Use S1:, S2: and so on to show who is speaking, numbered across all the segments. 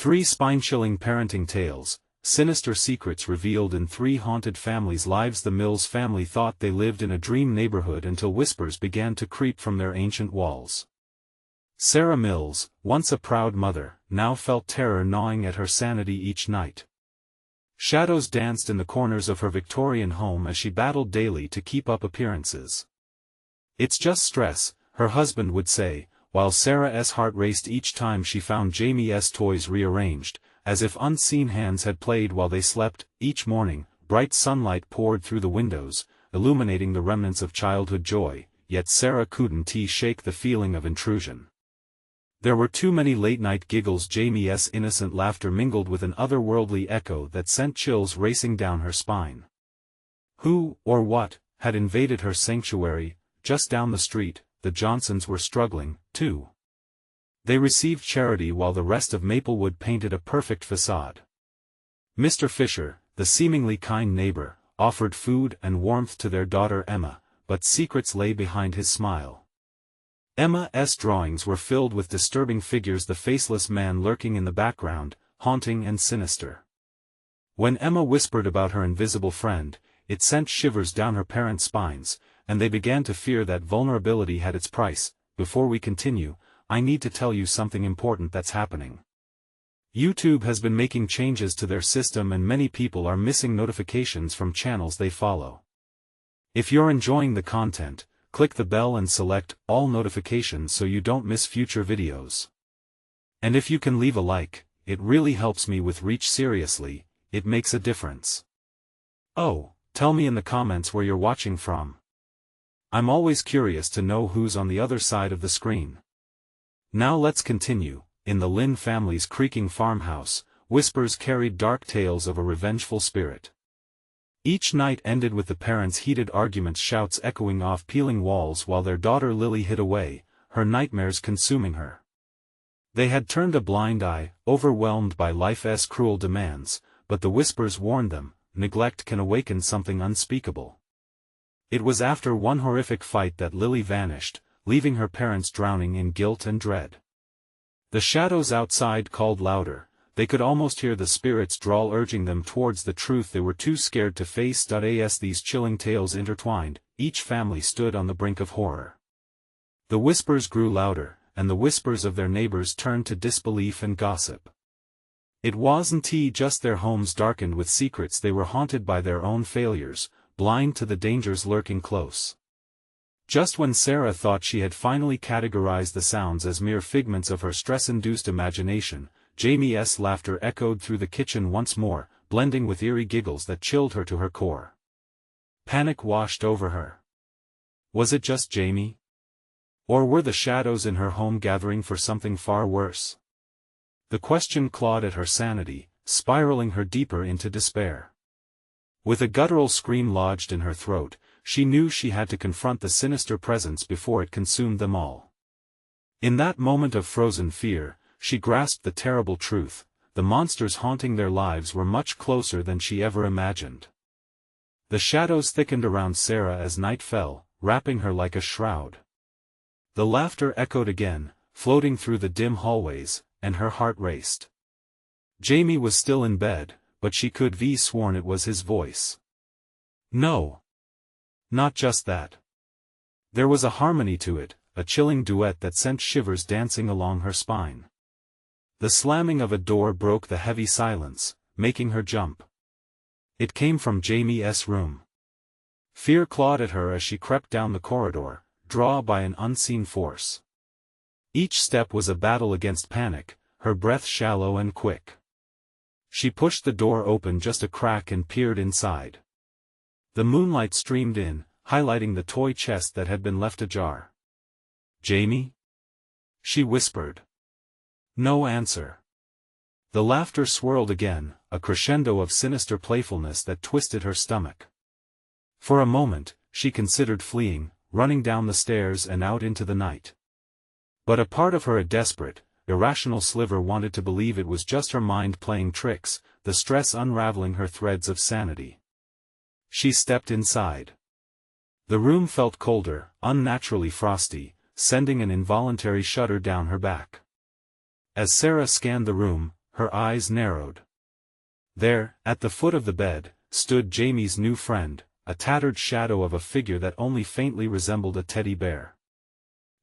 S1: 3 spine-chilling parenting tales, sinister secrets revealed in 3 haunted families' lives. The Mills family thought they lived in a dream neighborhood until whispers began to creep from their ancient walls. Sarah Mills, once a proud mother, now felt terror gnawing at her sanity each night. Shadows danced in the corners of her Victorian home as she battled daily to keep up appearances. "It's just stress," her husband would say, while Sarah's heart raced each time she found Jamie's toys rearranged, as if unseen hands had played while they slept. Each morning, bright sunlight poured through the windows, illuminating the remnants of childhood joy, yet Sarah couldn't shake the feeling of intrusion. There were too many late-night giggles. Jamie's innocent laughter mingled with an otherworldly echo that sent chills racing down her spine. Who, or what, had invaded her sanctuary? Just down the street, the Johnsons were struggling, too. They received charity while the rest of Maplewood painted a perfect facade. Mr. Fisher, the seemingly kind neighbor, offered food and warmth to their daughter Emma, but secrets lay behind his smile. Emma's drawings were filled with disturbing figures, the faceless man lurking in the background, haunting and sinister. When Emma whispered about her invisible friend, it sent shivers down her parents' spines, and they began to fear that vulnerability had its price. Before we continue, I need to tell you something important that's happening. YouTube has been making changes to their system and many people are missing notifications from channels they follow. If you're enjoying the content, click the bell and select all notifications so you don't miss future videos. And if you can leave a like, it really helps me with reach. Seriously, it makes a difference. Oh, tell me in the comments where you're watching from. I'm always curious to know who's on the other side of the screen. Now let's continue. In the Lynn family's creaking farmhouse, whispers carried dark tales of a revengeful spirit. Each night ended with the parents' heated arguments, shouts echoing off peeling walls while their daughter Lily hid away, her nightmares consuming her. They had turned a blind eye, overwhelmed by life's cruel demands, but the whispers warned them, neglect can awaken something unspeakable. It was after one horrific fight that Lily vanished, leaving her parents drowning in guilt and dread. The shadows outside called louder. They could almost hear the spirits drawl, urging them towards the truth they were too scared to face. As these chilling tales intertwined, each family stood on the brink of horror. The whispers grew louder, and the whispers of their neighbors turned to disbelief and gossip. It wasn't just their homes darkened with secrets, they were haunted by their own failures, blind to the dangers lurking close. Just when Sarah thought she had finally categorized the sounds as mere figments of her stress-induced imagination, Jamie's laughter echoed through the kitchen once more, blending with eerie giggles that chilled her to her core. Panic washed over her. Was it just Jamie? Or were the shadows in her home gathering for something far worse? The question clawed at her sanity, spiraling her deeper into despair. With a guttural scream lodged in her throat, she knew she had to confront the sinister presence before it consumed them all. In that moment of frozen fear, she grasped the terrible truth: the monsters haunting their lives were much closer than she ever imagined. The shadows thickened around Sarah as night fell, wrapping her like a shroud. The laughter echoed again, floating through the dim hallways, and her heart raced. Jamie was still in bed, but she could have sworn it was his voice. No. Not just that. There was a harmony to it, a chilling duet that sent shivers dancing along her spine. The slamming of a door broke the heavy silence, making her jump. It came from Jamie's room. Fear clawed at her as she crept down the corridor, drawn by an unseen force. Each step was a battle against panic, her breath shallow and quick. She pushed the door open just a crack and peered inside. The moonlight streamed in, highlighting the toy chest that had been left ajar. "Jamie?" she whispered. No answer. The laughter swirled again, a crescendo of sinister playfulness that twisted her stomach. For a moment, she considered fleeing, running down the stairs and out into the night. But a part of her, a desperate, irrational sliver, wanted to believe it was just her mind playing tricks, the stress unraveling her threads of sanity. She stepped inside. The room felt colder, unnaturally frosty, sending an involuntary shudder down her back. As Sarah scanned the room, her eyes narrowed. There, at the foot of the bed, stood Jamie's new friend, a tattered shadow of a figure that only faintly resembled a teddy bear.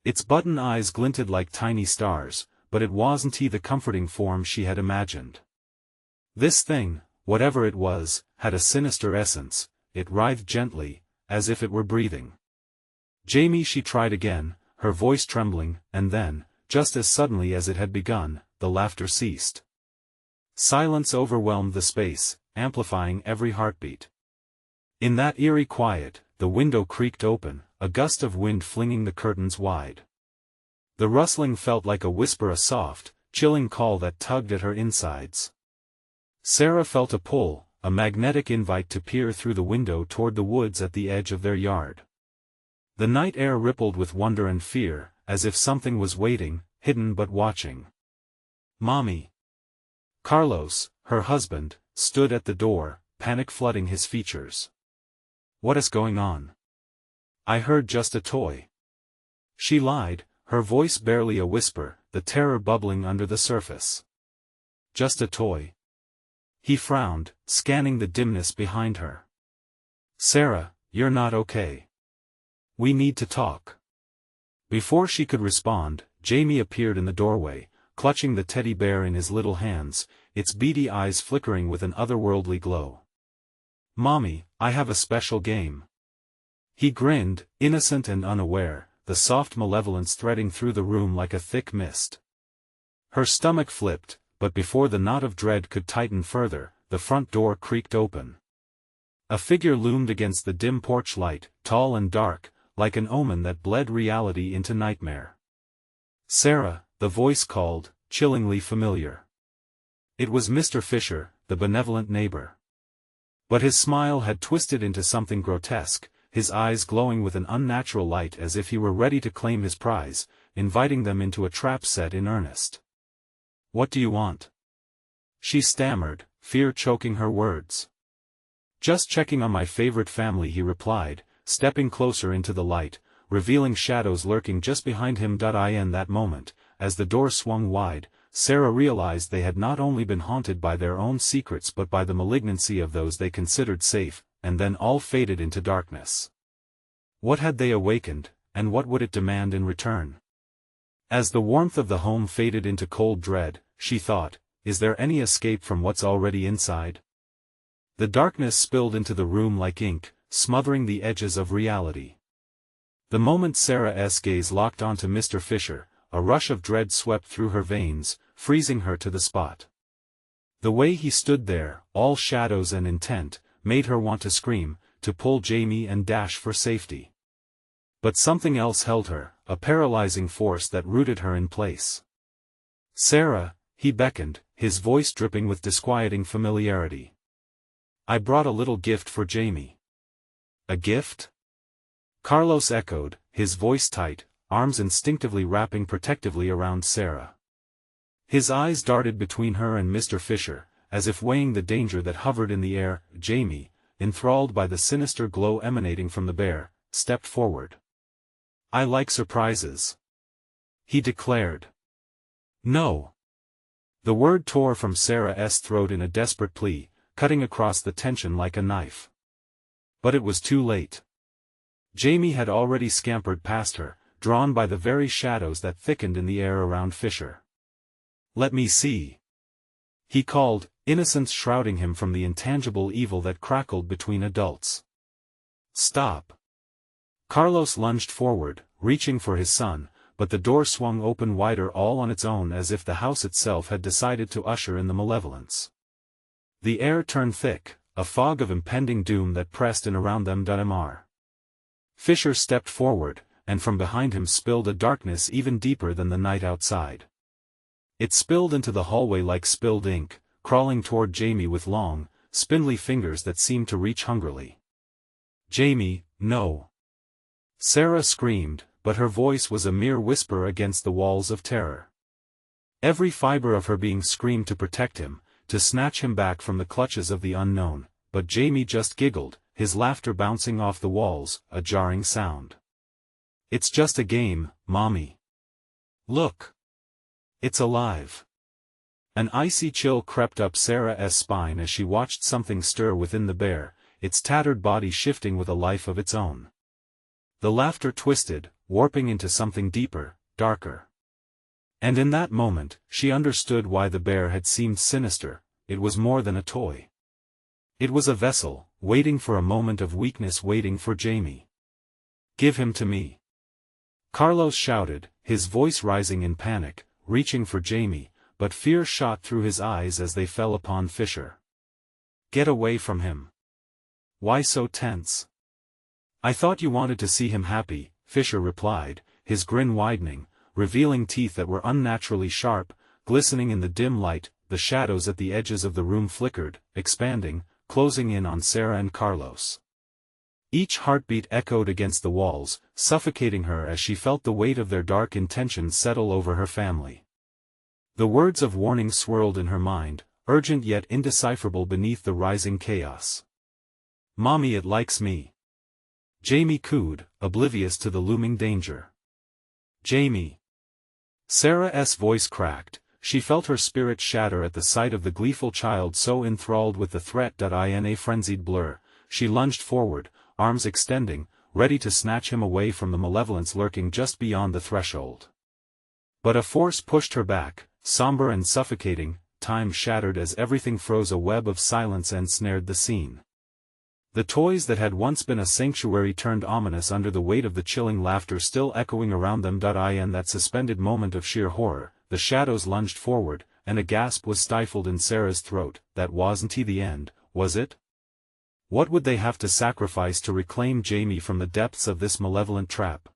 S1: Its button eyes glinted like tiny stars, but it wasn't the comforting form she had imagined. This thing, whatever it was, had a sinister essence. It writhed gently, as if it were breathing. "Jamie," she tried again, her voice trembling, and then, just as suddenly as it had begun, the laughter ceased. Silence overwhelmed the space, amplifying every heartbeat. In that eerie quiet, the window creaked open, a gust of wind flinging the curtains wide. The rustling felt like a whisper, a soft, chilling call that tugged at her insides. Sarah felt a pull, a magnetic invite to peer through the window toward the woods at the edge of their yard. The night air rippled with wonder and fear, as if something was waiting, hidden but watching. "Mommy." Carlos, her husband, stood at the door, panic flooding his features. "What is going on?" "I heard just a toy." She lied, her voice barely a whisper, the terror bubbling under the surface. "Just a toy?" He frowned, scanning the dimness behind her. "Sarah, you're not okay. We need to talk." Before she could respond, Jamie appeared in the doorway, clutching the teddy bear in his little hands, its beady eyes flickering with an otherworldly glow. "Mommy, I have a special game." He grinned, innocent and unaware, the soft malevolence threading through the room like a thick mist. Her stomach flipped, but before the knot of dread could tighten further, the front door creaked open. A figure loomed against the dim porch light, tall and dark, like an omen that bled reality into nightmare. "Sarah," the voice called, chillingly familiar. It was Mr. Fisher, the benevolent neighbor. But his smile had twisted into something grotesque, his eyes glowing with an unnatural light as if he were ready to claim his prize, inviting them into a trap set in earnest. "What do you want?" She stammered, fear choking her words. "Just checking on my favorite family," he replied, stepping closer into the light, revealing shadows lurking just behind him. In that moment, as the door swung wide, Sarah realized they had not only been haunted by their own secrets but by the malignancy of those they considered safe, and then all faded into darkness. What had they awakened, and what would it demand in return? As the warmth of the home faded into cold dread, she thought, is there any escape from what's already inside? The darkness spilled into the room like ink, smothering the edges of reality. The moment Sarah's gaze locked onto Mr. Fisher, a rush of dread swept through her veins, freezing her to the spot. The way he stood there, all shadows and intent, made her want to scream, to pull Jamie and dash for safety. But something else held her, a paralyzing force that rooted her in place. "Sarah," he beckoned, his voice dripping with disquieting familiarity. "I brought a little gift for Jamie." "A gift?" Carlos echoed, his voice tight, arms instinctively wrapping protectively around Sarah. His eyes darted between her and Mr. Fisher, as if weighing the danger that hovered in the air. Jamie, enthralled by the sinister glow emanating from the bear, stepped forward. "I like surprises," he declared. "No." The word tore from Sarah's throat in a desperate plea, cutting across the tension like a knife. But it was too late. Jamie had already scampered past her, drawn by the very shadows that thickened in the air around Fisher. "Let me see," he called, innocence shrouding him from the intangible evil that crackled between adults. "Stop." Carlos lunged forward, reaching for his son, but the door swung open wider all on its own, as if the house itself had decided to usher in the malevolence. The air turned thick, a fog of impending doom that pressed in around them. Fisher stepped forward, and from behind him spilled a darkness even deeper than the night outside. It spilled into the hallway like spilled ink, crawling toward Jamie with long, spindly fingers that seemed to reach hungrily. "Jamie, no!" Sarah screamed, but her voice was a mere whisper against the walls of terror. Every fiber of her being screamed to protect him, to snatch him back from the clutches of the unknown, but Jamie just giggled, his laughter bouncing off the walls, a jarring sound. "It's just a game, Mommy. Look. It's alive." An icy chill crept up Sarah's spine as she watched something stir within the bear, its tattered body shifting with a life of its own. The laughter twisted, warping into something deeper, darker. And in that moment, she understood why the bear had seemed sinister. It was more than a toy. It was a vessel, waiting for a moment of weakness, waiting for Jamie. "Give him to me," Carlos shouted, his voice rising in panic, reaching for Jamie, but fear shot through his eyes as they fell upon Fisher. "Get away from him. Why so tense?" "I thought you wanted to see him happy," Fisher replied, his grin widening, revealing teeth that were unnaturally sharp, glistening in the dim light. The shadows at the edges of the room flickered, expanding, closing in on Sarah and Carlos. Each heartbeat echoed against the walls, suffocating her as she felt the weight of their dark intentions settle over her family. The words of warning swirled in her mind, urgent yet indecipherable beneath the rising chaos. "Mommy, it likes me," Jamie cooed, oblivious to the looming danger. "Jamie." Sarah's voice cracked. She felt her spirit shatter at the sight of the gleeful child so enthralled with the threat. In a frenzied blur, she lunged forward, arms extending, ready to snatch him away from the malevolence lurking just beyond the threshold. But a force pushed her back, somber and suffocating. Time shattered as everything froze, a web of silence ensnared the scene. The toys that had once been a sanctuary turned ominous under the weight of the chilling laughter still echoing around them. In that suspended moment of sheer horror, the shadows lunged forward, and a gasp was stifled in Sarah's throat. That wasn't the end, was it? What would they have to sacrifice to reclaim Jamie from the depths of this malevolent trap?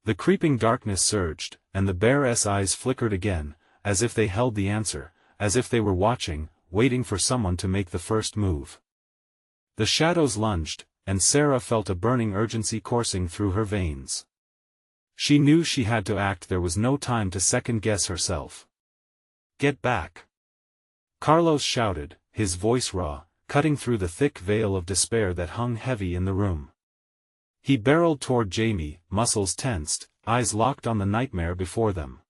S1: The creeping darkness surged, and the bear's eyes flickered again, as if they held the answer, as if they were watching, waiting for someone to make the first move. The shadows lunged, and Sarah felt a burning urgency coursing through her veins. She knew she had to act. There was no time to second-guess herself. "Get back!" Carlos shouted, his voice raw, cutting through the thick veil of despair that hung heavy in the room. He barreled toward Jamie, muscles tensed, eyes locked on the nightmare before them.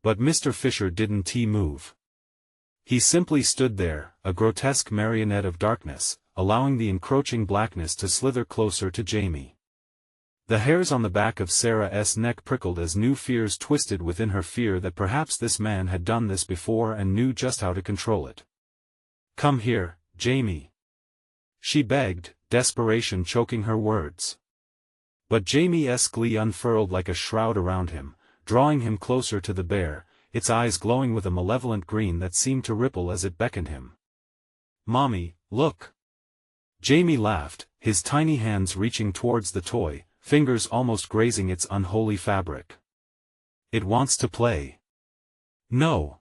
S1: But Mr. Fisher didn't move. He simply stood there, a grotesque marionette of darkness, allowing the encroaching blackness to slither closer to Jamie. The hairs on the back of Sarah's neck prickled as new fears twisted within her, fear that perhaps this man had done this before and knew just how to control it. "Come here, Jamie," she begged, desperation choking her words. But Jamie's glee unfurled like a shroud around him, drawing him closer to the bear, its eyes glowing with a malevolent green that seemed to ripple as it beckoned him. "Mommy, look!" Jamie laughed, his tiny hands reaching towards the toy, fingers almost grazing its unholy fabric. "It wants to play." "No!"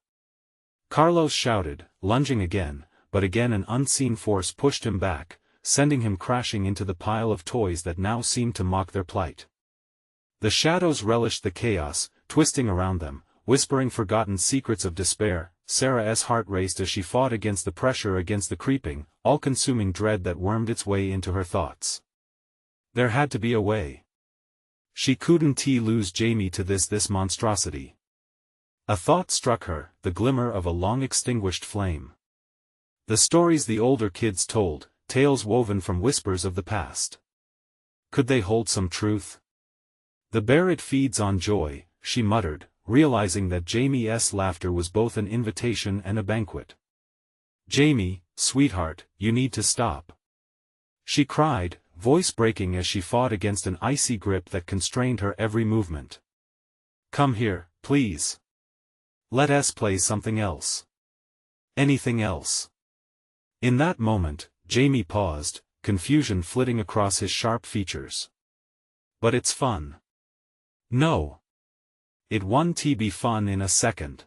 S1: Carlos shouted, lunging again, but again an unseen force pushed him back, sending him crashing into the pile of toys that now seemed to mock their plight. The shadows relished the chaos, twisting around them, whispering forgotten secrets of despair. Sarah's heart raced as she fought against the pressure, against the creeping, all-consuming dread that wormed its way into her thoughts. There had to be a way. She couldn't lose Jamie to this monstrosity. A thought struck her, the glimmer of a long-extinguished flame. The stories the older kids told, tales woven from whispers of the past. Could they hold some truth? "The bear, it feeds on joy," she muttered, realizing that Jamie's laughter was both an invitation and a banquet. "Jamie, sweetheart, you need to stop," she cried, voice breaking as she fought against an icy grip that constrained her every movement. "Come here, please. Let us play something else. Anything else." In that moment, Jamie paused, confusion flitting across his sharp features. "But it's fun." "No. It won't be fun in a second."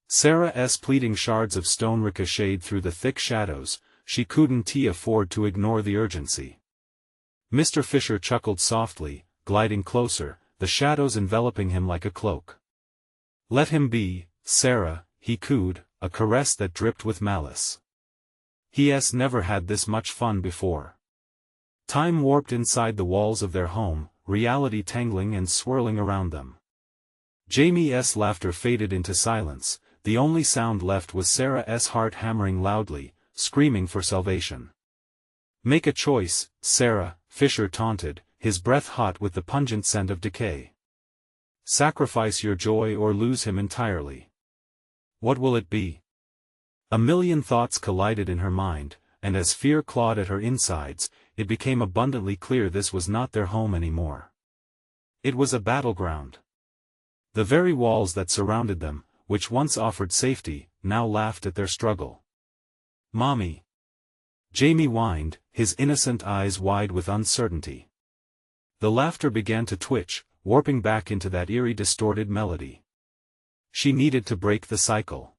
S1: Sarah's pleading shards of stone ricocheted through the thick shadows. She couldn't afford to ignore the urgency. Mr. Fisher chuckled softly, gliding closer, the shadows enveloping him like a cloak. "Let him be, Sarah," he cooed, a caress that dripped with malice. He's never had this much fun before. Time warped inside the walls of their home, reality tangling and swirling around them. Jamie's laughter faded into silence, the only sound left was Sarah's heart hammering loudly, screaming for salvation. "Make a choice, Sarah," Fisher taunted, his breath hot with the pungent scent of decay. "Sacrifice your joy or lose him entirely. What will it be?" A million thoughts collided in her mind, and as fear clawed at her insides, it became abundantly clear this was not their home anymore. It was a battleground. The very walls that surrounded them, which once offered safety, now laughed at their struggle. "Mommy!" Jamie whined, his innocent eyes wide with uncertainty. The laughter began to twitch, warping back into that eerie distorted melody. She needed to break the cycle.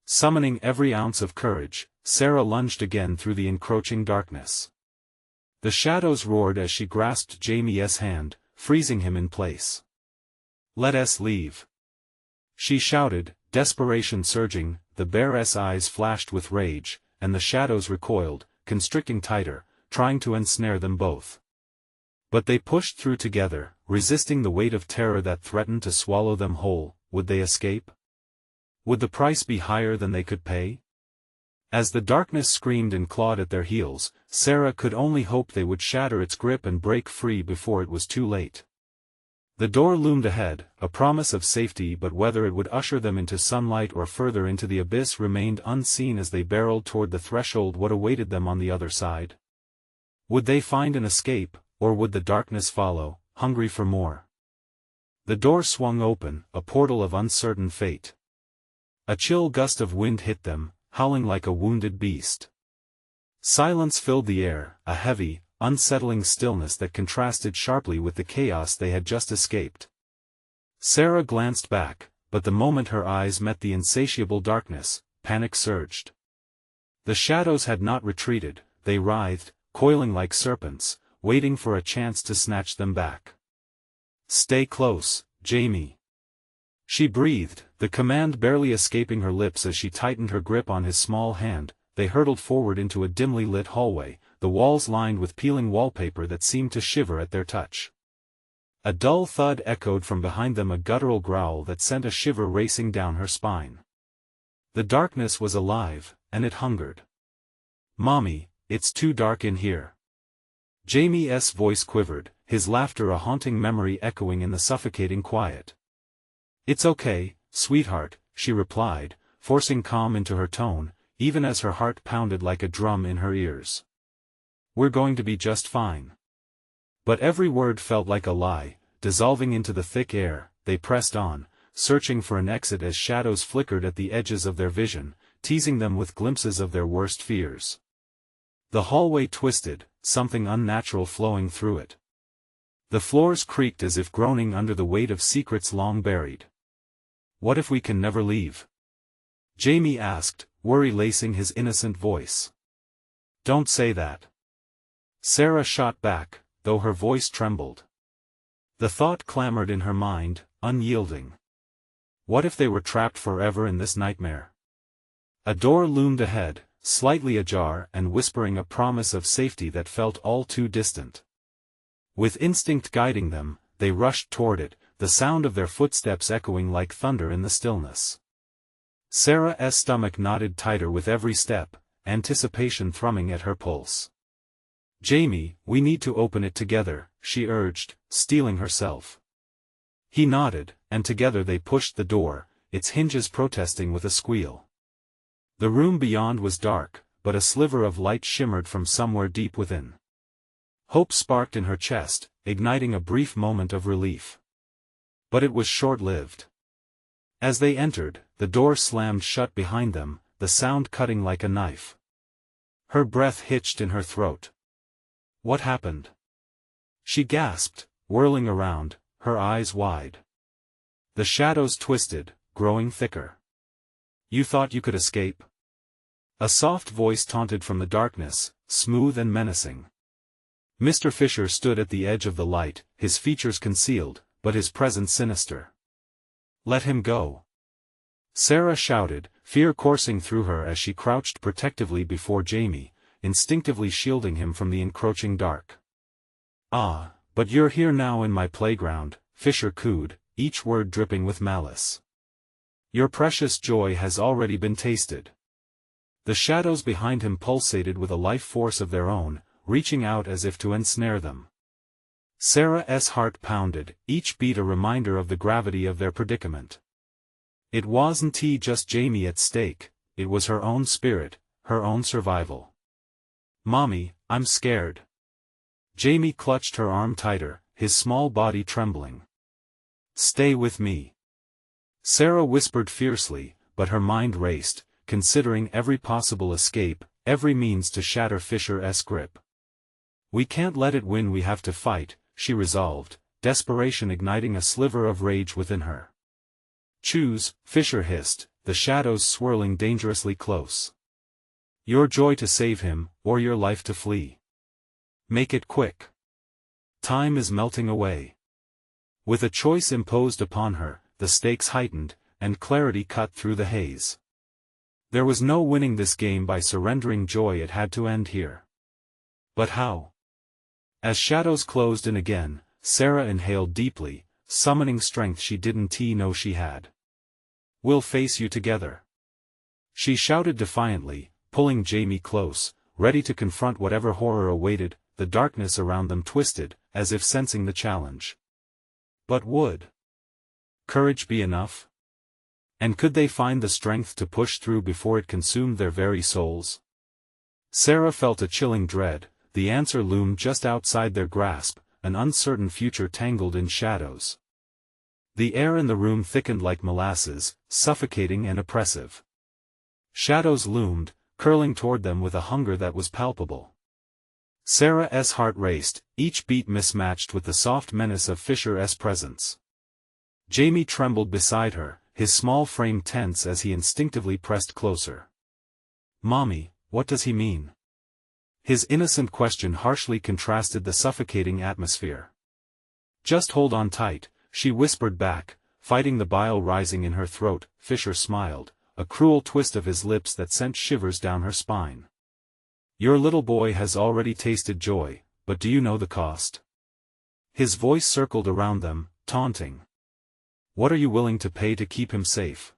S1: Summoning every ounce of courage, Sarah lunged again through the encroaching darkness. The shadows roared as she grasped Jamie's hand, freezing him in place. "Let us leave!" she shouted, desperation surging. The bear's eyes flashed with rage, and the shadows recoiled, constricting tighter, trying to ensnare them both. But they pushed through together, resisting the weight of terror that threatened to swallow them whole. Would they escape? Would the price be higher than they could pay? As the darkness screamed and clawed at their heels, Sarah could only hope they would shatter its grip and break free before it was too late. The door loomed ahead, a promise of safety, but whether it would usher them into sunlight or further into the abyss remained unseen as they barreled toward the threshold. What awaited them on the other side? Would they find an escape, or would the darkness follow, hungry for more? The door swung open, a portal of uncertain fate. A chill gust of wind hit them, howling like a wounded beast. Silence filled the air, a heavy, unsettling stillness that contrasted sharply with the chaos they had just escaped. Sarah glanced back, but the moment her eyes met the insatiable darkness, panic surged. The shadows had not retreated, they writhed, coiling like serpents, waiting for a chance to snatch them back. "Stay close, Jamie," she breathed, the command barely escaping her lips as she tightened her grip on his small hand. They hurtled forward into a dimly lit hallway, the walls lined with peeling wallpaper that seemed to shiver at their touch. A dull thud echoed from behind them, a guttural growl that sent a shiver racing down her spine. The darkness was alive, and it hungered. "Mommy, it's too dark in here." Jamie's voice quivered, his laughter a haunting memory echoing in the suffocating quiet. "It's okay, sweetheart," she replied, forcing calm into her tone, even as her heart pounded like a drum in her ears. "We're going to be just fine." But every word felt like a lie, dissolving into the thick air. They pressed on, searching for an exit as shadows flickered at the edges of their vision, teasing them with glimpses of their worst fears. The hallway twisted, something unnatural flowing through it. The floors creaked as if groaning under the weight of secrets long buried. "What if we can never leave?" Jamie asked, worry lacing his innocent voice. "Don't say that." Sarah shot back, though her voice trembled. The thought clamored in her mind, unyielding. What if they were trapped forever in this nightmare? A door loomed ahead, slightly ajar and whispering a promise of safety that felt all too distant. With instinct guiding them, they rushed toward it, the sound of their footsteps echoing like thunder in the stillness. Sarah's stomach knotted tighter with every step, anticipation thrumming at her pulse. "Jamie, we need to open it together," she urged, steeling herself. He nodded, and together they pushed the door, its hinges protesting with a squeal. The room beyond was dark, but a sliver of light shimmered from somewhere deep within. Hope sparked in her chest, igniting a brief moment of relief. But it was short-lived. As they entered, the door slammed shut behind them, the sound cutting like a knife. Her breath hitched in her throat. "What happened?" she gasped, whirling around, her eyes wide. The shadows twisted, growing thicker. "You thought you could escape?" A soft voice taunted from the darkness, smooth and menacing. Mr. Fisher stood at the edge of the light, his features concealed, but his presence sinister. "Let him go!" Sarah shouted, fear coursing through her as she crouched protectively before Jamie, instinctively shielding him from the encroaching dark. "Ah, but you're here now in my playground," Fisher cooed, each word dripping with malice. Your precious joy has already been tasted. The shadows behind him pulsated with a life force of their own, reaching out as if to ensnare them. Sarah's heart pounded, each beat a reminder of the gravity of their predicament. It wasn't just Jamie at stake, it was her own spirit, her own survival. "Mommy, I'm scared." Jamie clutched her arm tighter, his small body trembling. "Stay with me," Sarah whispered fiercely, but her mind raced, considering every possible escape, every means to shatter Fisher's grip. "We can't let it win, we have to fight," she resolved, desperation igniting a sliver of rage within her. "Choose," Fisher hissed, the shadows swirling dangerously close. "Your joy to save him, or your life to flee. Make it quick. Time is melting away." With a choice imposed upon her, the stakes heightened, and clarity cut through the haze. There was no winning this game by surrendering joy, it had to end here. But how? As shadows closed in again, Sarah inhaled deeply, summoning strength she didn't know she had. "We'll face you together," she shouted defiantly, pulling Jamie close, ready to confront whatever horror awaited. The darkness around them twisted, as if sensing the challenge. But would courage be enough? And could they find the strength to push through before it consumed their very souls? Sarah felt a chilling dread. The answer loomed just outside their grasp, an uncertain future tangled in shadows. The air in the room thickened like molasses, suffocating and oppressive. Shadows loomed, curling toward them with a hunger that was palpable. Sarah's heart raced, each beat mismatched with the soft menace of Fisher's presence. Jamie trembled beside her, his small frame tense as he instinctively pressed closer. "Mommy, what does he mean?" His innocent question harshly contrasted the suffocating atmosphere. "Just hold on tight," she whispered back, fighting the bile rising in her throat. Fisher smiled, a cruel twist of his lips that sent shivers down her spine. "Your little boy has already tasted joy, but do you know the cost?" His voice circled around them, taunting. "What are you willing to pay to keep him safe?"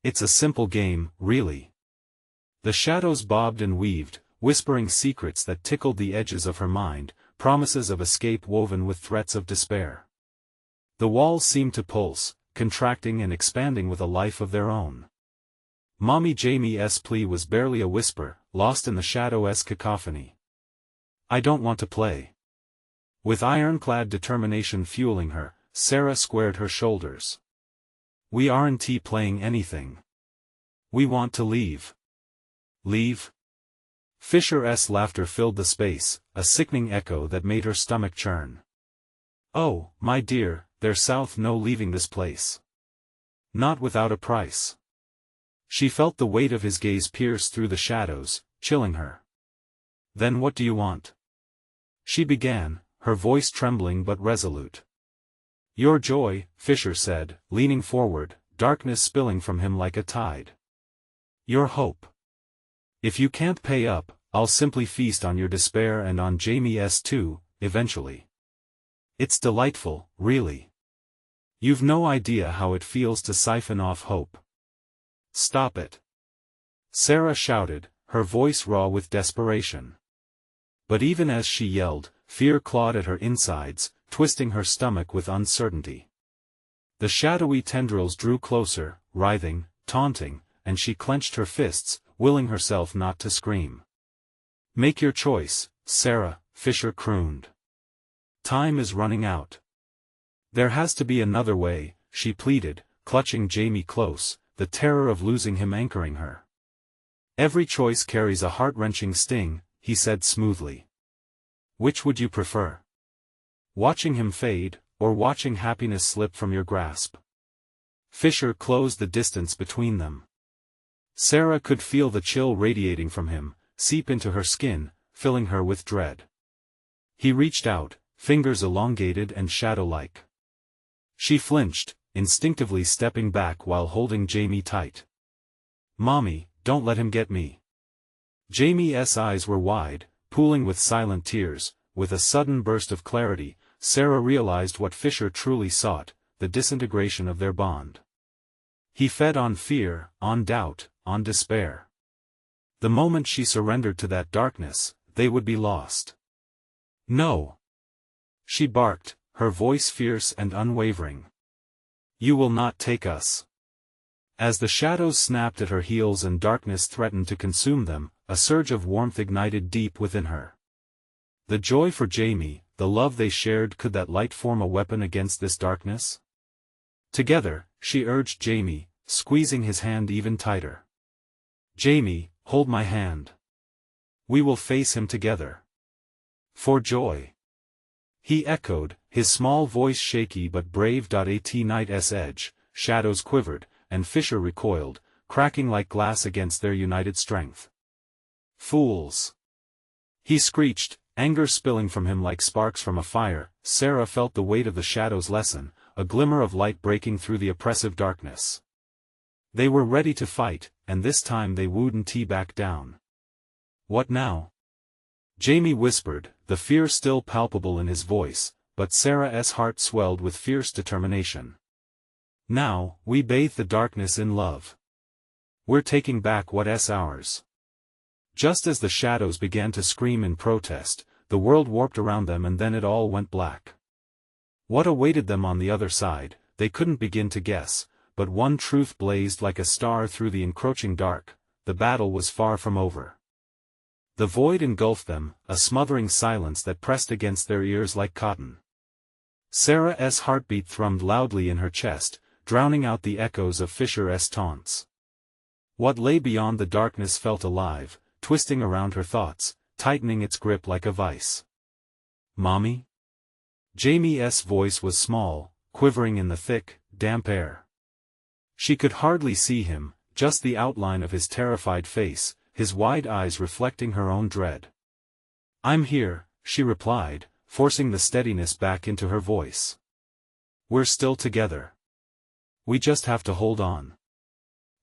S1: "It's a simple game, really." The shadows bobbed and weaved, whispering secrets that tickled the edges of her mind, promises of escape woven with threats of despair. The walls seemed to pulse, contracting and expanding with a life of their own. Mommy Jamie's plea was barely a whisper, lost in the shadow's cacophony. "I don't want to play." With ironclad determination fueling her, Sarah squared her shoulders. "We aren't playing anything. We want to leave." "Leave?" Fisher's laughter filled the space, a sickening echo that made her stomach churn. "Oh, my dear, there's no leaving this place. Not without a price." She felt the weight of his gaze pierce through the shadows, chilling her. "Then what do you want?" she began, her voice trembling but resolute. "Your joy," Fisher said, leaning forward, darkness spilling from him like a tide. "Your hope. If you can't pay up, I'll simply feast on your despair and on Jamie's too, eventually. It's delightful, really. You've no idea how it feels to siphon off hope." "Stop it!" Sarah shouted, her voice raw with desperation. But even as she yelled, fear clawed at her insides, twisting her stomach with uncertainty. The shadowy tendrils drew closer, writhing, taunting, and she clenched her fists, willing herself not to scream. "Make your choice, Sarah," Fisher crooned. "Time is running out." "There has to be another way," she pleaded, clutching Jamie close, the terror of losing him anchoring her. "Every choice carries a heart-wrenching sting," he said smoothly. "Which would you prefer? Watching him fade, or watching happiness slip from your grasp?" Fisher closed the distance between them. Sarah could feel the chill radiating from him, seep into her skin, filling her with dread. He reached out, fingers elongated and shadow-like. She flinched, instinctively stepping back while holding Jamie tight. "Mommy, don't let him get me." Jamie's eyes were wide, pooling with silent tears. With a sudden burst of clarity, Sarah realized what Fisher truly sought, the disintegration of their bond. He fed on fear, on doubt, on despair. The moment she surrendered to that darkness, they would be lost. No! She barked, her voice fierce and unwavering. You will not take us. As the shadows snapped at her heels and darkness threatened to consume them, a surge of warmth ignited deep within her. The joy for Jamie, the love they shared, could that light form a weapon against this darkness? Together, she urged Jamie, squeezing his hand even tighter. Jamie, hold my hand. We will face him together. For joy. He echoed, his small voice shaky but brave. At night's edge, shadows quivered, and Fisher recoiled, cracking like glass against their united strength. Fools! He screeched, anger spilling from him like sparks from a fire. Sarah felt the weight of the shadows lessen, a glimmer of light breaking through the oppressive darkness. They were ready to fight, and this time they wouldn't back down. What now? Jamie whispered, the fear still palpable in his voice, but Sarah's heart swelled with fierce determination. Now, we bathe the darkness in love. We're taking back what's ours. Just as the shadows began to scream in protest, the world warped around them and then it all went black. What awaited them on the other side, they couldn't begin to guess, but one truth blazed like a star through the encroaching dark: the battle was far from over. The void engulfed them, a smothering silence that pressed against their ears like cotton. Sarah's heartbeat thrummed loudly in her chest, drowning out the echoes of Fisher's taunts. What lay beyond the darkness felt alive, twisting around her thoughts, tightening its grip like a vice. Mommy? Jamie's voice was small, quivering in the thick, damp air. She could hardly see him, just the outline of his terrified face, his wide eyes reflecting her own dread. I'm here, she replied, forcing the steadiness back into her voice. We're still together. We just have to hold on.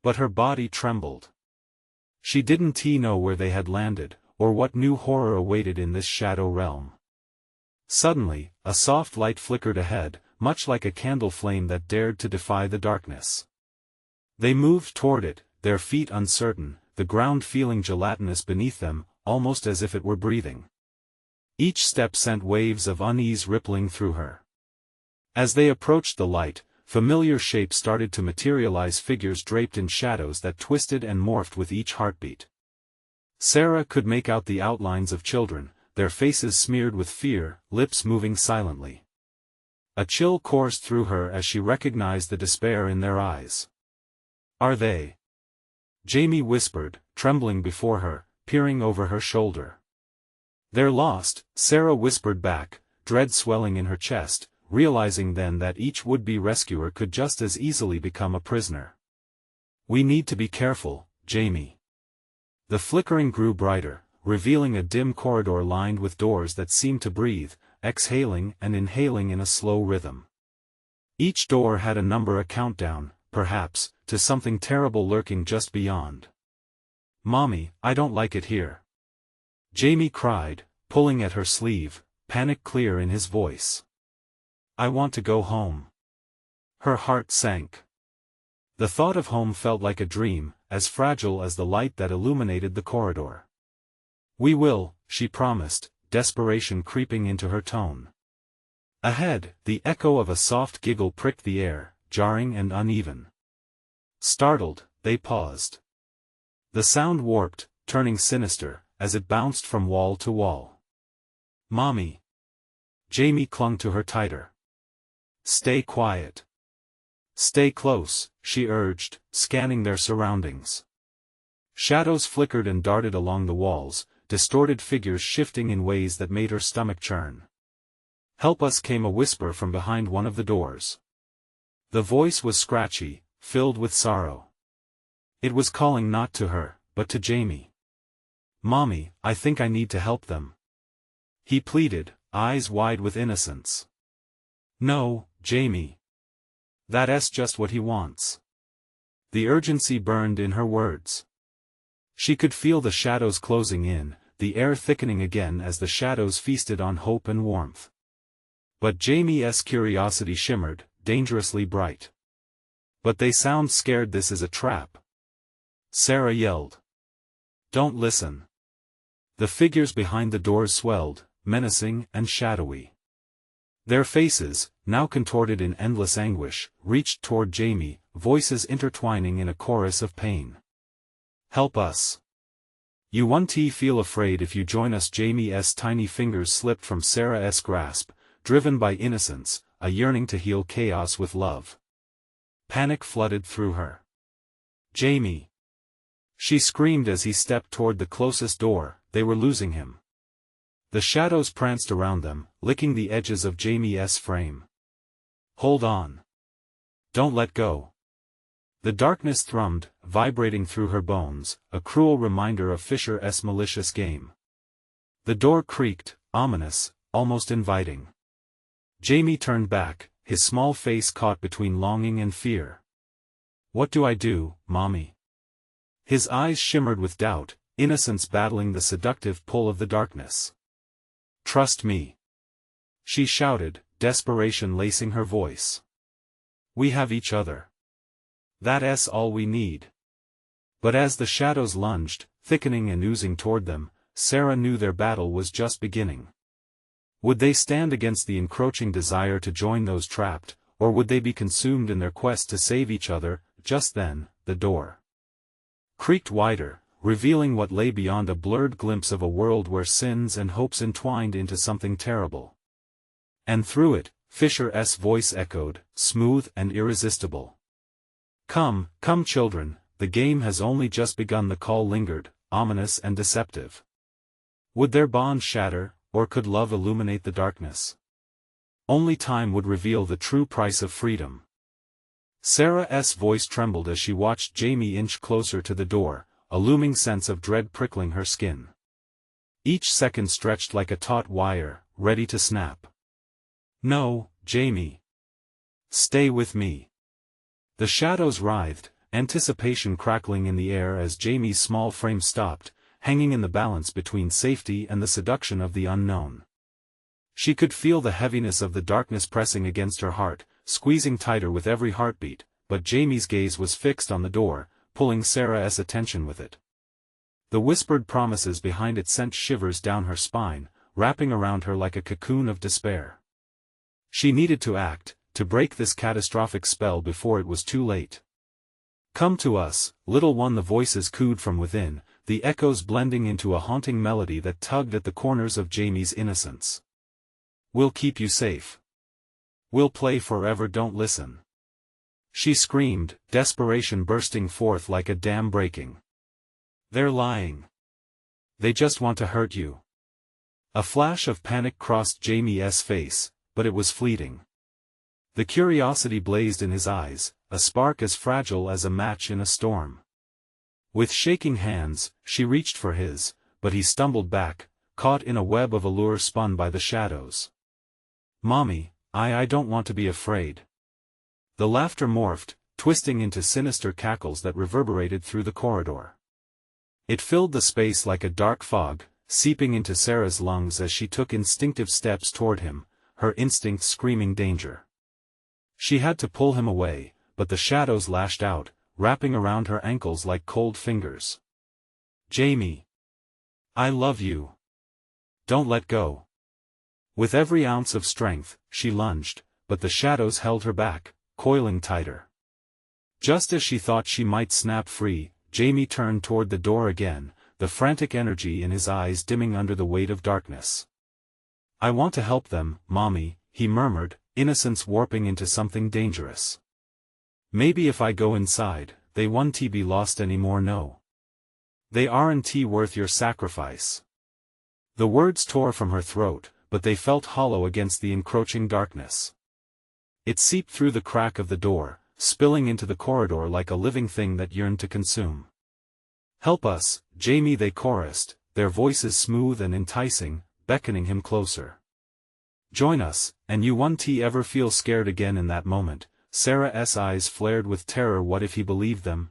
S1: But her body trembled. She didn't know where they had landed, or what new horror awaited in this shadow realm. Suddenly, a soft light flickered ahead, much like a candle flame that dared to defy the darkness. They moved toward it, their feet uncertain, the ground feeling gelatinous beneath them, almost as if it were breathing. Each step sent waves of unease rippling through her. As they approached the light, familiar shapes started to materialize, figures draped in shadows that twisted and morphed with each heartbeat. Sarah could make out the outlines of children, their faces smeared with fear, lips moving silently. A chill coursed through her as she recognized the despair in their eyes. Are they? Jamie whispered, trembling before her, peering over her shoulder. They're lost, Sarah whispered back, dread swelling in her chest, realizing then that each would-be rescuer could just as easily become a prisoner. We need to be careful, Jamie. The flickering grew brighter, revealing a dim corridor lined with doors that seemed to breathe, exhaling and inhaling in a slow rhythm. Each door had a number, a countdown, perhaps, to something terrible lurking just beyond. Mommy, I don't like it here. Jamie cried, pulling at her sleeve, panic clear in his voice. I want to go home. Her heart sank. The thought of home felt like a dream, as fragile as the light that illuminated the corridor. We will, she promised, desperation creeping into her tone. Ahead, the echo of a soft giggle pricked the air, jarring and uneven. Startled, they paused. The sound warped, turning sinister, as it bounced from wall to wall. Mommy. Jamie clung to her tighter. Stay quiet. Stay close, she urged, scanning their surroundings. Shadows flickered and darted along the walls, distorted figures shifting in ways that made her stomach churn. Help us, came a whisper from behind one of the doors. The voice was scratchy, filled with sorrow. It was calling not to her, but to Jamie. Mommy, I think I need to help them. He pleaded, eyes wide with innocence. No, Jamie. That's just what he wants. The urgency burned in her words. She could feel the shadows closing in, the air thickening again as the shadows feasted on hope and warmth. But Jamie's curiosity shimmered, dangerously bright. But they sound scared. This is a trap. Sarah yelled. Don't listen. The figures behind the doors swelled, menacing and shadowy. Their faces, now contorted in endless anguish, reached toward Jamie, voices intertwining in a chorus of pain. Help us. You won't feel afraid if you join us. Jamie's tiny fingers slipped from Sarah's grasp, driven by innocence, a yearning to heal chaos with love. Panic flooded through her. Jamie! She screamed as he stepped toward the closest door. They were losing him. The shadows pranced around them, licking the edges of Jamie's frame. Hold on. Don't let go. The darkness thrummed, vibrating through her bones, a cruel reminder of Fisher's malicious game. The door creaked, ominous, almost inviting. Jamie turned back, his small face caught between longing and fear. What do I do, Mommy? His eyes shimmered with doubt, innocence battling the seductive pull of the darkness. Trust me. She shouted, desperation lacing her voice. We have each other. That's all we need. But as the shadows lunged, thickening and oozing toward them, Sarah knew their battle was just beginning. Would they stand against the encroaching desire to join those trapped, or would they be consumed in their quest to save each other? Just then, the door creaked wider, revealing what lay beyond, a blurred glimpse of a world where sins and hopes entwined into something terrible. And through it, Fisher's voice echoed, smooth and irresistible. Come, come children, the game has only just begun. The call lingered, ominous and deceptive. Would their bond shatter, or could love illuminate the darkness? Only time would reveal the true price of freedom. Sarah's voice trembled as she watched Jamie inch closer to the door, a looming sense of dread prickling her skin. Each second stretched like a taut wire, ready to snap. No, Jamie. Stay with me. The shadows writhed, anticipation crackling in the air as Jamie's small frame stopped, hanging in the balance between safety and the seduction of the unknown. She could feel the heaviness of the darkness pressing against her heart, squeezing tighter with every heartbeat, but Jamie's gaze was fixed on the door, pulling Sarah's attention with it. The whispered promises behind it sent shivers down her spine, wrapping around her like a cocoon of despair. She needed to act, to break this catastrophic spell before it was too late. Come to us, little one, the voices cooed from within, the echoes blending into a haunting melody that tugged at the corners of Jamie's innocence. We'll keep you safe. We'll play forever. Don't listen. She screamed, desperation bursting forth like a dam breaking. They're lying. They just want to hurt you. A flash of panic crossed Jamie's face, but it was fleeting. The curiosity blazed in his eyes, a spark as fragile as a match in a storm. With shaking hands, she reached for his, but he stumbled back, caught in a web of allure spun by the shadows. Mommy, I don't want to be afraid. The laughter morphed, twisting into sinister cackles that reverberated through the corridor. It filled the space like a dark fog, seeping into Sarah's lungs as she took instinctive steps toward him, her instincts screaming danger. She had to pull him away, but the shadows lashed out, wrapping around her ankles like cold fingers. Jamie. I love you. Don't let go. With every ounce of strength, she lunged, but the shadows held her back, coiling tighter. Just as she thought she might snap free, Jamie turned toward the door again, the frantic energy in his eyes dimming under the weight of darkness. I want to help them, Mommy, he murmured, innocence warping into something dangerous. Maybe if I go inside, they won't be lost anymore. No. They aren't worth your sacrifice. The words tore from her throat, but they felt hollow against the encroaching darkness. It seeped through the crack of the door, spilling into the corridor like a living thing that yearned to consume. Help us, Jamie, they chorused, their voices smooth and enticing, beckoning him closer. Join us, and you won't ever feel scared again. In that moment, Sarah's eyes flared with terror. What if he believed them?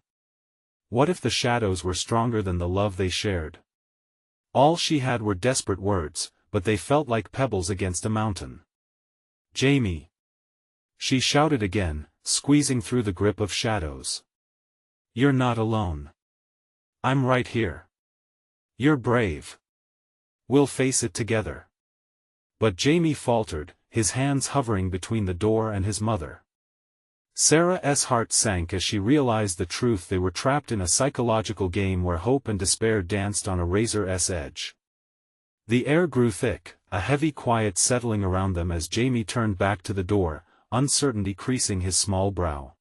S1: What if the shadows were stronger than the love they shared? All she had were desperate words, but they felt like pebbles against a mountain. Jamie. She shouted again, squeezing through the grip of shadows. "You're not alone. I'm right here. You're brave. We'll face it together." But Jamie faltered, his hands hovering between the door and his mother. Sarah's heart sank as she realized the truth. They were trapped in a psychological game where hope and despair danced on a razor's edge. The air grew thick, a heavy quiet settling around them as Jamie turned back to the door, uncertainty creasing his small brow.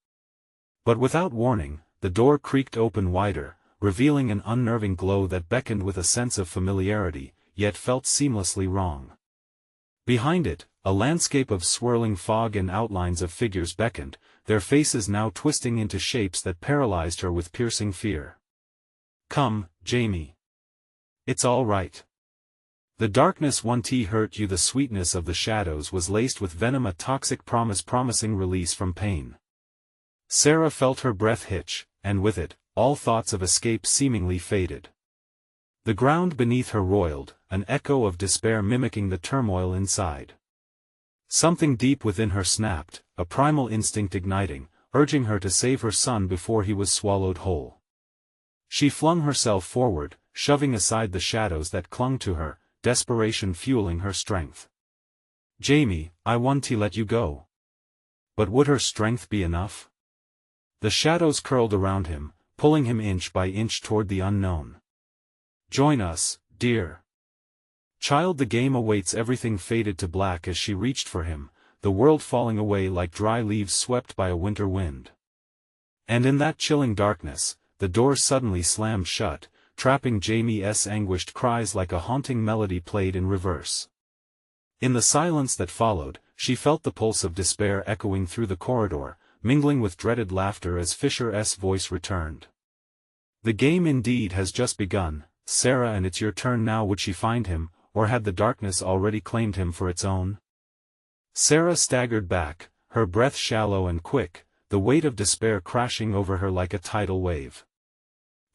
S1: But without warning, the door creaked open wider, revealing an unnerving glow that beckoned with a sense of familiarity, yet felt seamlessly wrong. Behind it, a landscape of swirling fog and outlines of figures beckoned, their faces now twisting into shapes that paralyzed her with piercing fear. "Come, Jamie. It's all right. The darkness won't hurt you." The sweetness of the shadows was laced with venom, a toxic promise promising release from pain. Sarah felt her breath hitch, and with it, all thoughts of escape seemingly faded. The ground beneath her roiled, an echo of despair mimicking the turmoil inside. Something deep within her snapped, a primal instinct igniting, urging her to save her son before he was swallowed whole. She flung herself forward, shoving aside the shadows that clung to her, desperation fueling her strength. "Jamie, I want to let you go." But would her strength be enough? The shadows curled around him, pulling him inch by inch toward the unknown. "Join us, dear child." The game awaits. Everything faded to black as she reached for him, the world falling away like dry leaves swept by a winter wind. And in that chilling darkness, the door suddenly slammed shut, trapping Jamie's anguished cries like a haunting melody played in reverse. In the silence that followed, she felt the pulse of despair echoing through the corridor, mingling with dreaded laughter as Fisher's voice returned. "The game indeed has just begun, Sarah, and it's your turn now." Would she find him, or had the darkness already claimed him for its own? Sarah staggered back, her breath shallow and quick, the weight of despair crashing over her like a tidal wave.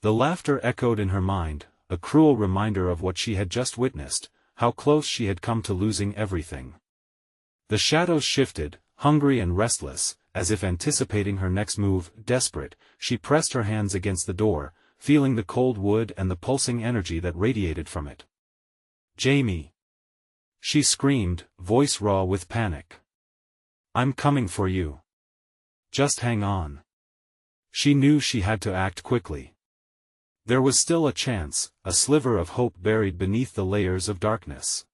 S1: The laughter echoed in her mind, a cruel reminder of what she had just witnessed, how close she had come to losing everything. The shadows shifted, hungry and restless, as if anticipating her next move. Desperate, she pressed her hands against the door, feeling the cold wood and the pulsing energy that radiated from it. "Jamie!" she screamed, voice raw with panic. "I'm coming for you. Just hang on." She knew she had to act quickly. There was still a chance, a sliver of hope buried beneath the layers of darkness.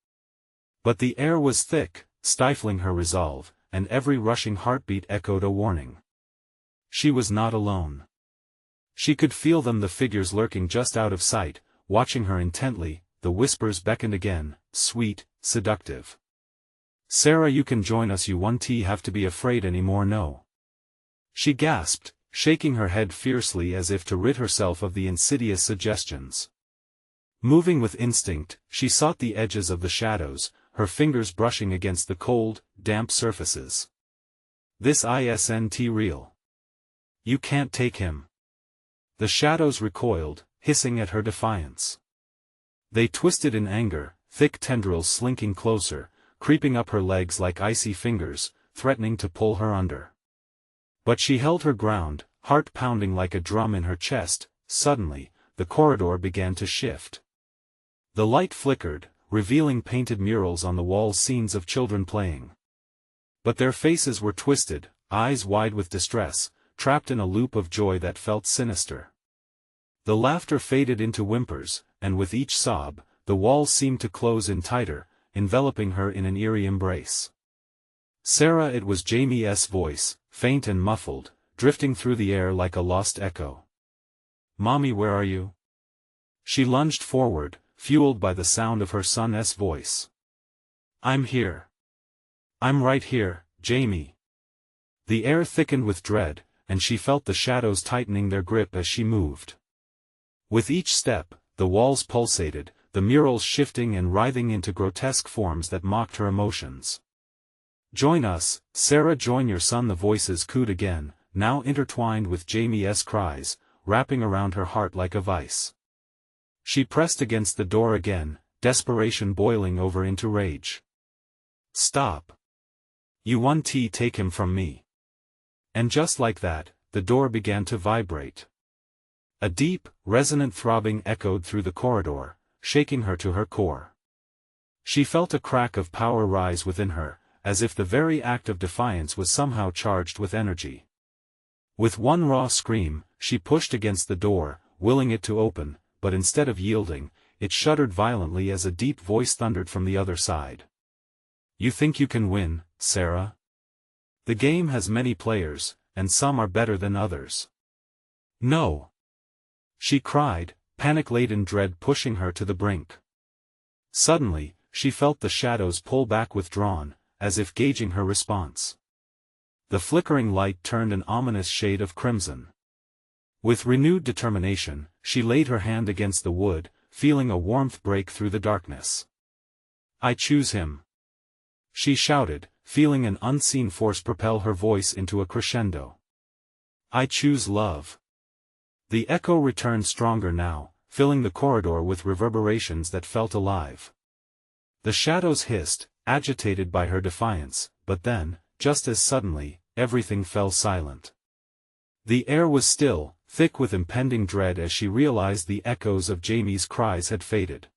S1: But the air was thick, stifling her resolve, and every rushing heartbeat echoed a warning. She was not alone. She could feel them, the figures lurking just out of sight, watching her intently. The whispers beckoned again, sweet, seductive. "Sarah, you can join us. You won't have to be afraid anymore, no." She gasped, shaking her head fiercely as if to rid herself of the insidious suggestions. Moving with instinct, she sought the edges of the shadows, her fingers brushing against the cold, damp surfaces. "This isn't real. You can't take him." The shadows recoiled, hissing at her defiance. They twisted in anger, thick tendrils slinking closer, creeping up her legs like icy fingers, threatening to pull her under. But she held her ground, heart pounding like a drum in her chest. Suddenly, the corridor began to shift. The light flickered, revealing painted murals on the walls, scenes of children playing. But their faces were twisted, eyes wide with distress, trapped in a loop of joy that felt sinister. The laughter faded into whimpers, and with each sob, the walls seemed to close in tighter, enveloping her in an eerie embrace. "Sarah," it was Jamie's voice, faint and muffled, drifting through the air like a lost echo. "Mommy, where are you?" She lunged forward, fueled by the sound of her son's voice. "I'm here. I'm right here, Jamie." The air thickened with dread, and she felt the shadows tightening their grip as she moved. With each step, the walls pulsated, the murals shifting and writhing into grotesque forms that mocked her emotions. "Join us, Sarah, join your son." The voices cooed again, now intertwined with Jamie's cries, wrapping around her heart like a vice. She pressed against the door again, desperation boiling over into rage. "Stop. You won't take him from me." And just like that, the door began to vibrate. A deep, resonant throbbing echoed through the corridor, shaking her to her core. She felt a crack of power rise within her, as if the very act of defiance was somehow charged with energy. With one raw scream, she pushed against the door, willing it to open, but instead of yielding, it shuddered violently as a deep voice thundered from the other side. "You think you can win, Sarah? The game has many players, and some are better than others." "No!" she cried, panic-laden dread pushing her to the brink. Suddenly, she felt the shadows pull back withdrawn, as if gauging her response. The flickering light turned an ominous shade of crimson. With renewed determination, she laid her hand against the wood, feeling a warmth break through the darkness. "I choose him," she shouted, feeling an unseen force propel her voice into a crescendo. "I choose love." The echo returned stronger now, filling the corridor with reverberations that felt alive. The shadows hissed, agitated by her defiance, but then, just as suddenly, everything fell silent. The air was still, thick with impending dread as she realized the echoes of Jamie's cries had faded.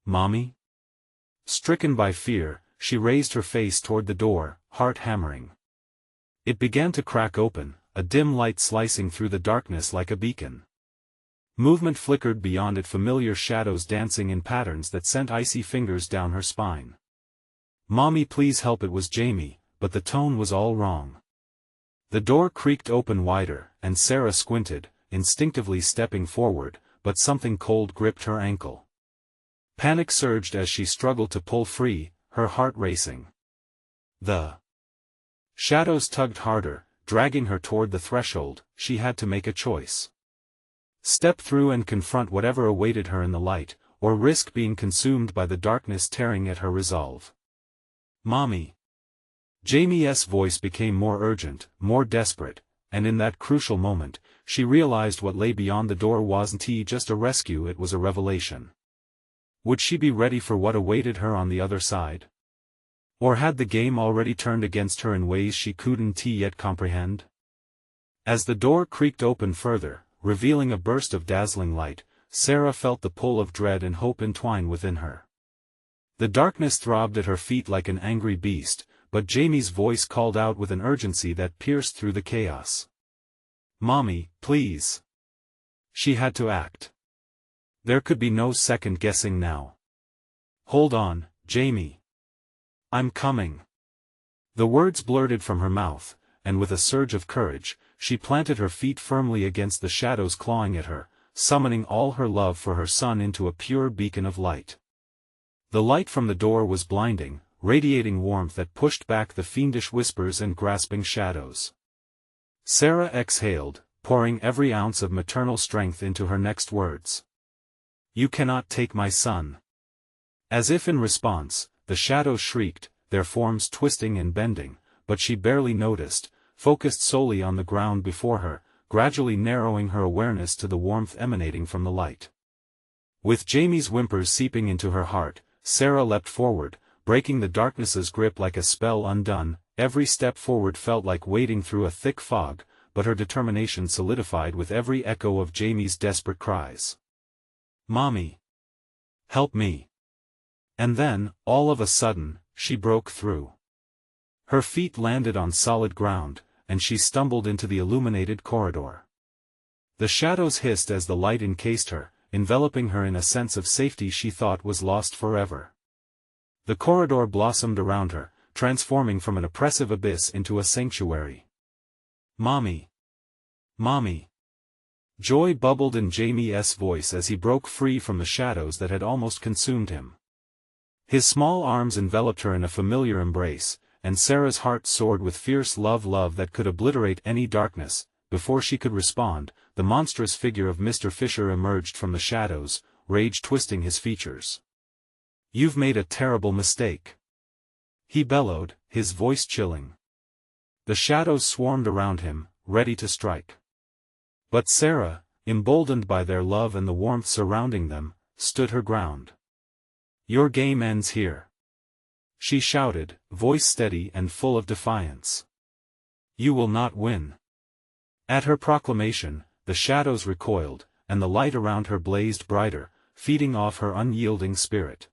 S1: "Mommy?" Stricken by fear, she raised her face toward the door, heart hammering. It began to crack open, a dim light slicing through the darkness like a beacon. Movement flickered beyond it, familiar shadows dancing in patterns that sent icy fingers down her spine. "Mommy, please help!" It was Jamie, but the tone was all wrong. The door creaked open wider, and Sarah squinted, instinctively stepping forward, but something cold gripped her ankle. Panic surged as she struggled to pull free, her heart racing. The shadows tugged harder, dragging her toward the threshold. She had to make a choice. Step through and confront whatever awaited her in the light, or risk being consumed by the darkness tearing at her resolve. "Mommy!" Jamie's voice became more urgent, more desperate, and in that crucial moment, she realized what lay beyond the door wasn't just a rescue, it was a revelation. Would she be ready for what awaited her on the other side? Or had the game already turned against her in ways she couldn't yet comprehend? As the door creaked open further, revealing a burst of dazzling light, Sarah felt the pull of dread and hope entwine within her. The darkness throbbed at her feet like an angry beast, but Jamie's voice called out with an urgency that pierced through the chaos. "Mommy, please!" She had to act. There could be no second guessing now. "Hold on, Jamie. I'm coming." The words blurted from her mouth, and with a surge of courage, she planted her feet firmly against the shadows clawing at her, summoning all her love for her son into a pure beacon of light. The light from the door was blinding, radiating warmth that pushed back the fiendish whispers and grasping shadows. Sarah exhaled, pouring every ounce of maternal strength into her next words. "You cannot take my son." As if in response, the shadows shrieked, their forms twisting and bending, but she barely noticed, focused solely on the ground before her, gradually narrowing her awareness to the warmth emanating from the light. With Jamie's whimpers seeping into her heart, Sarah leapt forward, breaking the darkness's grip like a spell undone. Every step forward felt like wading through a thick fog, but her determination solidified with every echo of Jamie's desperate cries. "Mommy! Help me!" And then, all of a sudden, she broke through. Her feet landed on solid ground, and she stumbled into the illuminated corridor. The shadows hissed as the light encased her, enveloping her in a sense of safety she thought was lost forever. The corridor blossomed around her, transforming from an oppressive abyss into a sanctuary. "Mommy! Mommy!" Joy bubbled in Jamie's voice as he broke free from the shadows that had almost consumed him. His small arms enveloped her in a familiar embrace, and Sarah's heart soared with fierce love that could obliterate any darkness. Before she could respond, the monstrous figure of Mr. Fisher emerged from the shadows, rage twisting his features. "You've made a terrible mistake," he bellowed, his voice chilling. The shadows swarmed around him, ready to strike. But Sarah, emboldened by their love and the warmth surrounding them, stood her ground. "Your game ends here," she shouted, voice steady and full of defiance. You will not win. At her proclamation, the shadows recoiled, and the light around her blazed brighter, feeding off her unyielding spirit.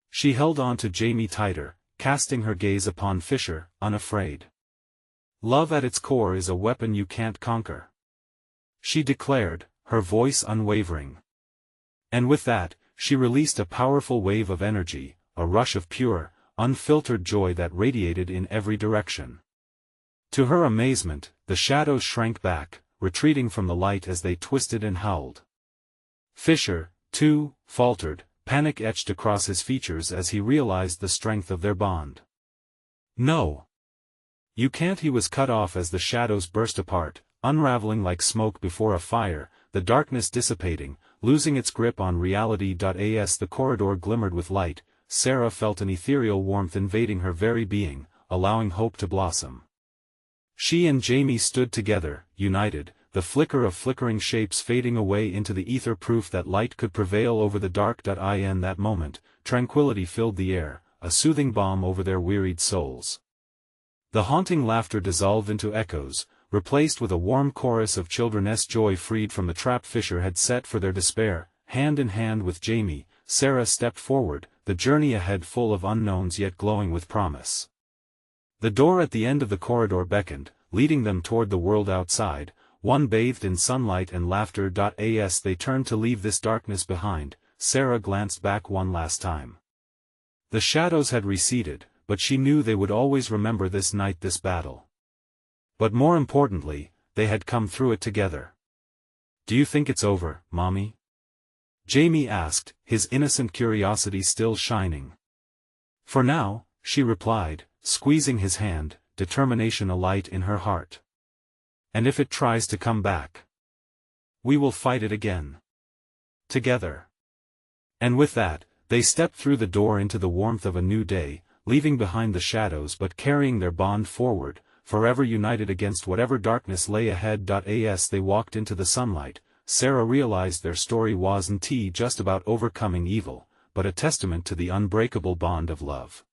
S1: She held on to Jamie tighter, casting her gaze upon Fisher, unafraid. Love at its core is a weapon you can't conquer, she declared, her voice unwavering. And with that, she released a powerful wave of energy, a rush of pure, unfiltered joy that radiated in every direction. To her amazement, the shadows shrank back, retreating from the light as they twisted and howled. Fisher, too, faltered, panic etched across his features as he realized the strength of their bond. No. You can't. He was cut off as the shadows burst apart, unraveling like smoke before a fire, the darkness dissipating, losing its grip on reality. As the corridor glimmered with light, Sarah felt an ethereal warmth invading her very being, allowing hope to blossom. She and Jamie stood together, united, the flicker of flickering shapes fading away into the ether, proof that light could prevail over the dark. In that moment, tranquility filled the air, a soothing balm over their wearied souls. The haunting laughter dissolved into echoes, replaced with a warm chorus of children's joy freed from the trap Fisher had set for their despair. Hand in hand with Jamie, Sarah stepped forward, the journey ahead full of unknowns yet glowing with promise. The door at the end of the corridor beckoned, leading them toward the world outside, one bathed in sunlight and laughter. As they turned to leave this darkness behind, Sarah glanced back one last time. The shadows had receded, but she knew they would always remember this night, this battle. But more importantly, they had come through it together. Do you think it's over, Mommy? Jamie asked, his innocent curiosity still shining. For now, she replied, squeezing his hand, determination alight in her heart. And if it tries to come back, we will fight it again. Together. And with that, they stepped through the door into the warmth of a new day, leaving behind the shadows but carrying their bond forward, forever united against whatever darkness lay ahead. As they walked into the sunlight, Sarah realized their story wasn't just about overcoming evil, but a testament to the unbreakable bond of love.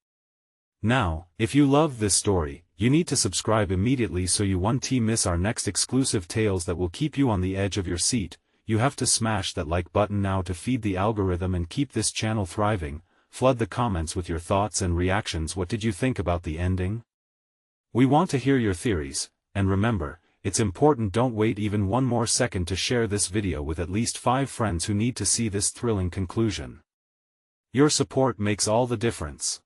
S1: Now, if you love this story, you need to subscribe immediately so you won't miss our next exclusive tales that will keep you on the edge of your seat. You have to smash that like button now to feed the algorithm and keep this channel thriving. Flood the comments with your thoughts and reactions. What did you think about the ending? We want to hear your theories, and remember, it's important, don't wait even one more second to share this video with at least 5 friends who need to see this thrilling conclusion. Your support makes all the difference.